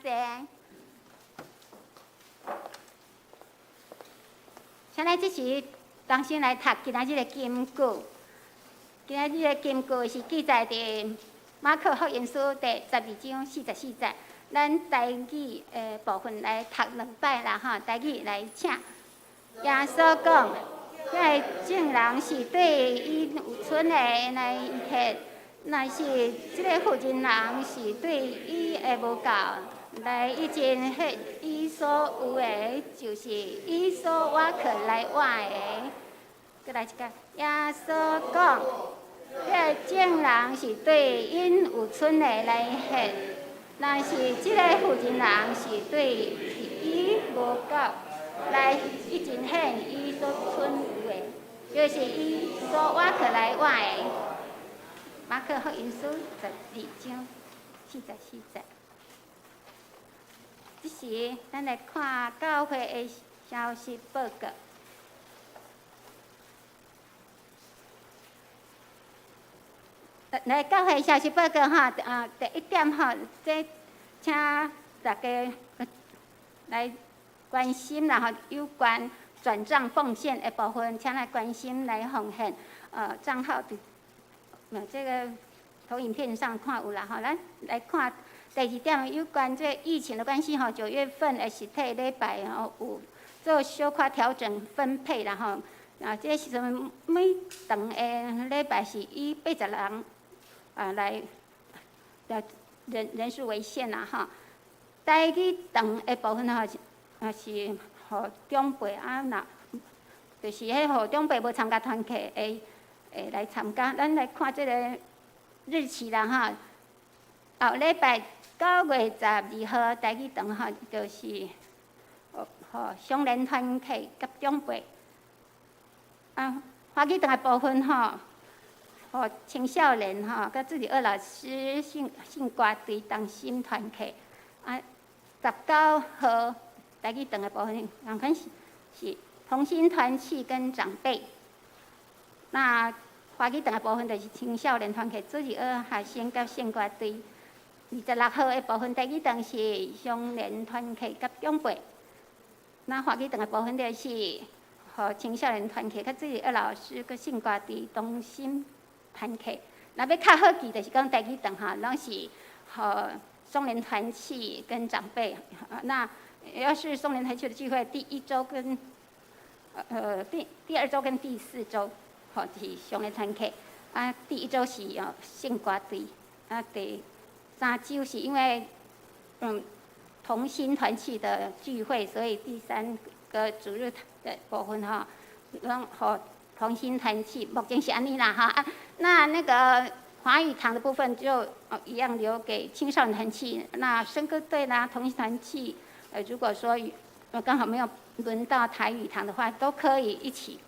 谢。请咱即时重新来读今仔日的金句。今仔日的金句是记载伫马可福音书第12章44节。咱台语的部分来读2摆啦吼，台语来请。耶稣讲，这证人是对伊有存的来迄，若是即个负责人是对伊的无够来以前迄伊所有的，就是伊所挖去来挖的。再来一个，耶稣讲，这证人是对因有存的来迄，若是即个负责人是对伊无够。来以前显伊所存有的，就是伊所挖起来挖的。马可福音书12章44节。这时，咱来看教会的消息报告。来教会消息报告哈，第一点哈，这请大家来。关心啦吼，有关转账奉献的部分，请来关心来奉献。账号伫这个投影片上看有啦吼，咱来看第2点，有关这疫情的关系吼，9月份的实体礼拜吼有做小可调整分配啦吼。这时阵每场的礼拜是以80人来人数为限啦吼。台语场的部分吼。是互长辈若就是迄互长辈无参加团契会来参加。咱来看即个日期啦哈，后礼拜9月12号台语堂吼，就是互相连团契甲长辈。华语堂的部分吼，互青少年吼，甲自己二老师信歌队同心团契。19号。台语堂的部分，可能是同心团契跟长辈。那华语堂的部分就是青少年团契，主要学生甲献歌队。26号的部分，台语堂是相连团契甲长辈。那华语堂的部分就是和青少年团契，甲主要老师甲献歌队同心团契。若要较好记，就是讲台语堂哈，拢是和双联团契跟长辈。那要是松联团契的聚会，第1周跟第2周跟第4周，是松联团契。第1周是献歌队，第3周是因为同心团契的聚会，所以第3个主日的部分拢同心团契，目前是安尼啦哈。那个华语堂的部分就一样留给青少年团契，那笙歌队啦、同心团契。如果说刚好没有轮到台语堂的话，都可以一起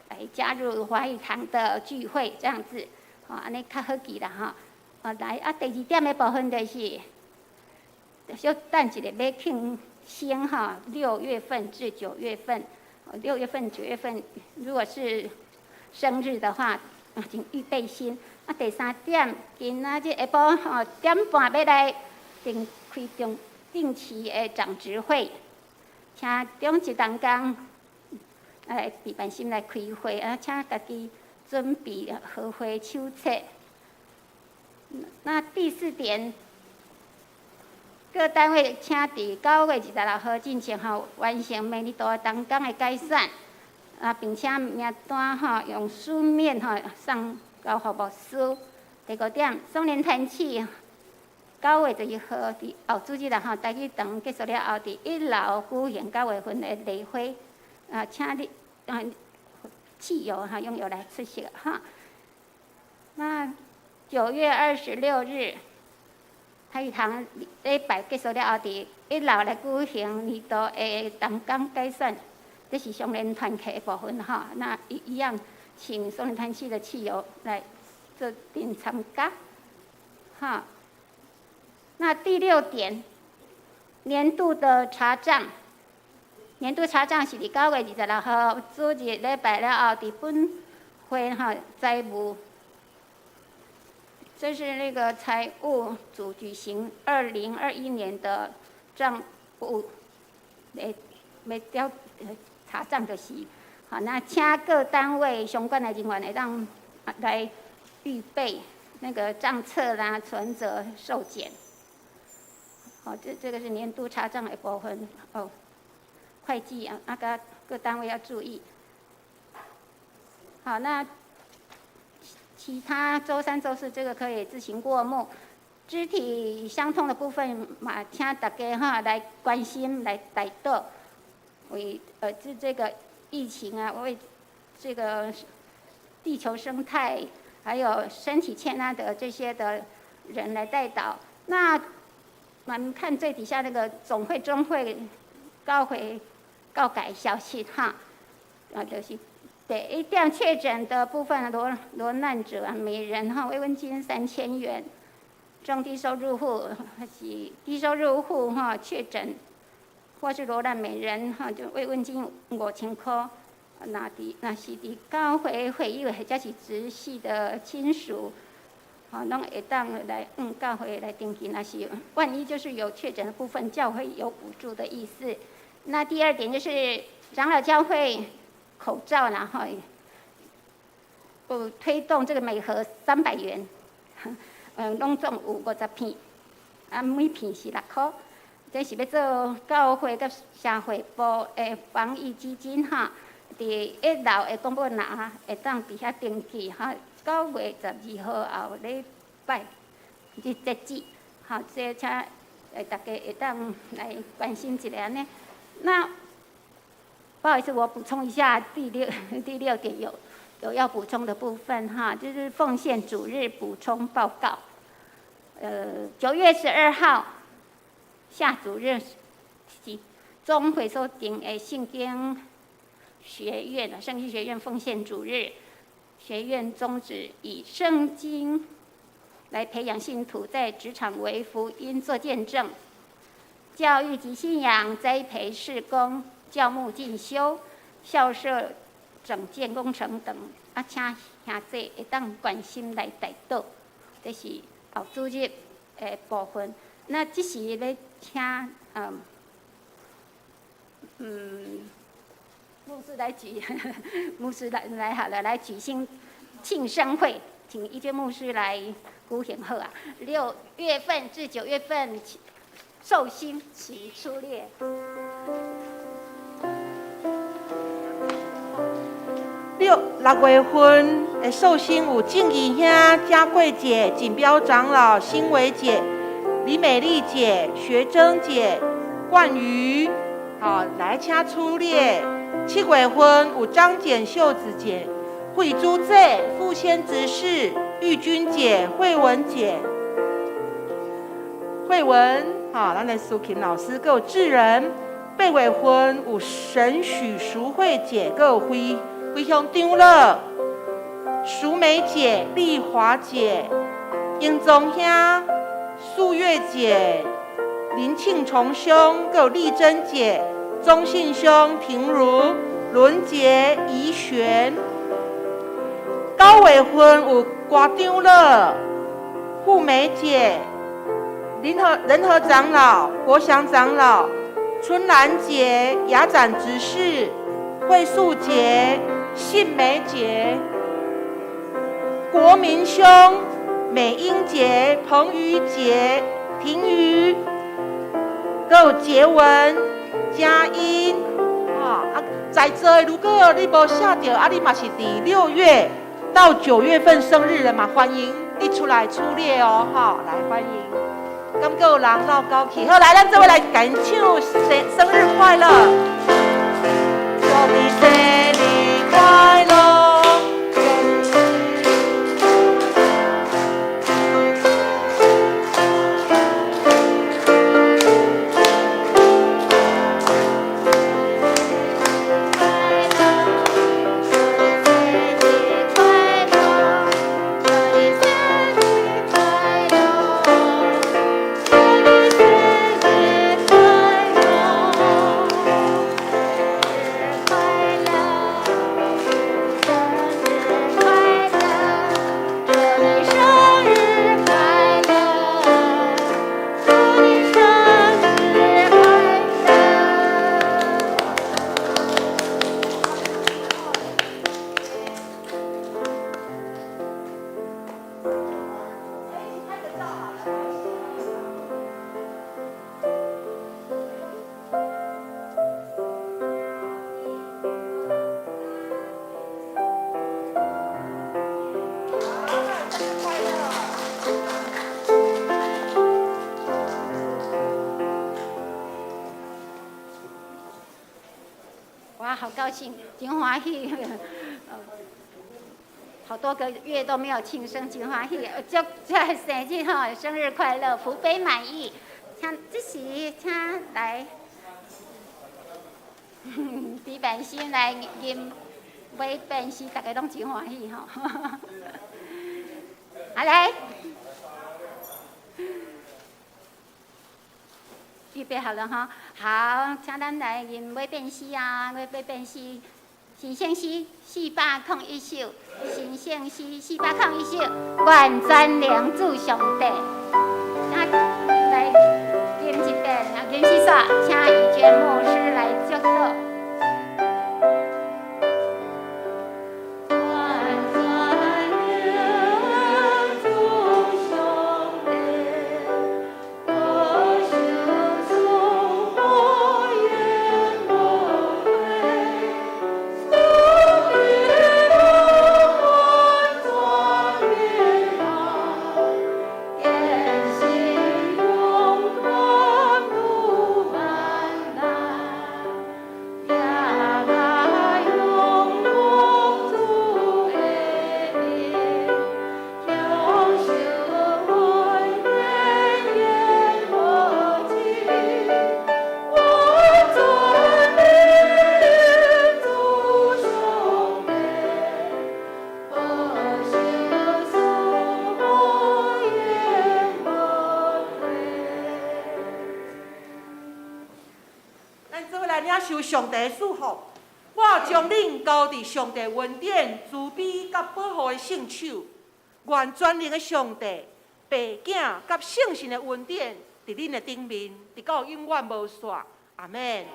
来加入华语堂的聚会，这样子，安尼较好记啦哈。来第2点的部分就是小等一下要庆生哈，6月份至9月份，6月份、9月份，如果是生日的话，请预备心。第3点，今仔日下晡1点半要来开定期的长执会，请中一同工来备办心来开会，请家己准备合会手册。那第4点，各单位请伫9月26号进前完成明年度同工的改善，并且名单用书面送交服务司。第5点，双联团契。9月11号伫后主日啦台语堂结束了后，伫1楼举行9月份的例会，请你汽油拥有来出席哈。那9月26日，台语堂礼拜结束了后，伫1楼来举行年度的同工改选，这是双联团契的部分哈。那一样，请双联团契的汽油来做定参加，哈。那第6点，年度的查账。年度查账是伫9月26号主日礼拜了后，伫本会财务，这是那个财务组举行2021年的账有要调查账就是，好，那请各单位相关的人员会当来预备那个账册啦、存折、收件。好，这个是年度查账的部分哦。会计啊，各单位要注意。好，那其他周三、周四这个可以自行过目。肢体相通的部分嘛，请大家哈来关心、来带到，为这个疫情啊，为这个地球生态还有身体健康的这些的人来带导。那我们看最底下那个总会、中会、高会、告改消息哈，就是第一点确诊的部分，罹难者啊，每人哈慰问金3000元。中低收入户还是低收入户哈确诊，或是罹难每人哈就慰问金5000块。那是伫教会会友或者是直系的亲属，拢会当来教会来登记。那是万一就是有确诊的部分，教会有补助的意思。那第二点就是长老教会口罩，然后推动这个每盒300元。拢总有50片，每片是6块。这是要做教会甲社会部的防疫基金哈，伫1楼的公本啊，会当伫遐登记哈。9月12号后礼拜日截止，好，这请大家会当来关心一下安尼。那不好意思，我补充一下第六点有要补充的部分哈，就是奉献主日补充报告。9月12号下主日是总会所定的圣经学院圣经学院奉献主日，学院宗旨以圣经来培养信徒在职场为福音做见证，教育及信仰栽培事工、教牧进修、校舍整建工程等，请兄弟会当关心来带到，这是后主日的部分。那这是要请牧师来举，牧师来好了，来举行庆生会，请一娟牧师来鼓行好啊。6月份至9月份寿星起初列。6月份的寿星有静怡兄、嘉贵姐、锦标长老、欣伟姐、李美丽姐、学珍姐、冠瑜，好来请出列。7月份有张简秀子姐、慧珠姐、傅先执事、玉君姐、慧文姐、慧文，好，咱的苏琴老师，还有智仁。8月份有沈许淑慧姐，还有辉兄长乐、淑美姐、丽华姐、英宗兄、素月姐、林庆崇兄，还有丽珍姐、钟信兄、婷如、伦杰、怡璇。9月份有瓜长乐、富美姐、仁和长老、国祥长老、春兰姐、雅展执事、慧素姐、信梅姐、国民兄、美英姐、彭瑜姐、婷瑜，还有杰文、嘉音。在座如果你无写到，你嘛是伫6月到9月份生日的嘛，欢迎你出来出列哦，来欢迎。咁还有人闹高起，好来，咱这位来感唱生日快乐，祝你生日快乐。哇，好高兴，真欢喜。好多个月都没有庆生，真欢喜。祝这生日哈，生日快乐，福杯满溢。请这时请来，李办事来饮杯办事，大家拢真欢喜吼。好来，预备好了哈。好，请咱来饮杯办事啊，杯办事。新鲜诗401首，新鲜诗401首，愿全能主上帝。那来念一遍，念诗煞，请义娟牧师来祝祷。受上帝祝福，我将恁交伫上帝恩典、慈悲甲保护的圣手。愿全能的上帝、爸、囝甲圣神的恩典，伫恁的顶面，直到永远无煞。阿免。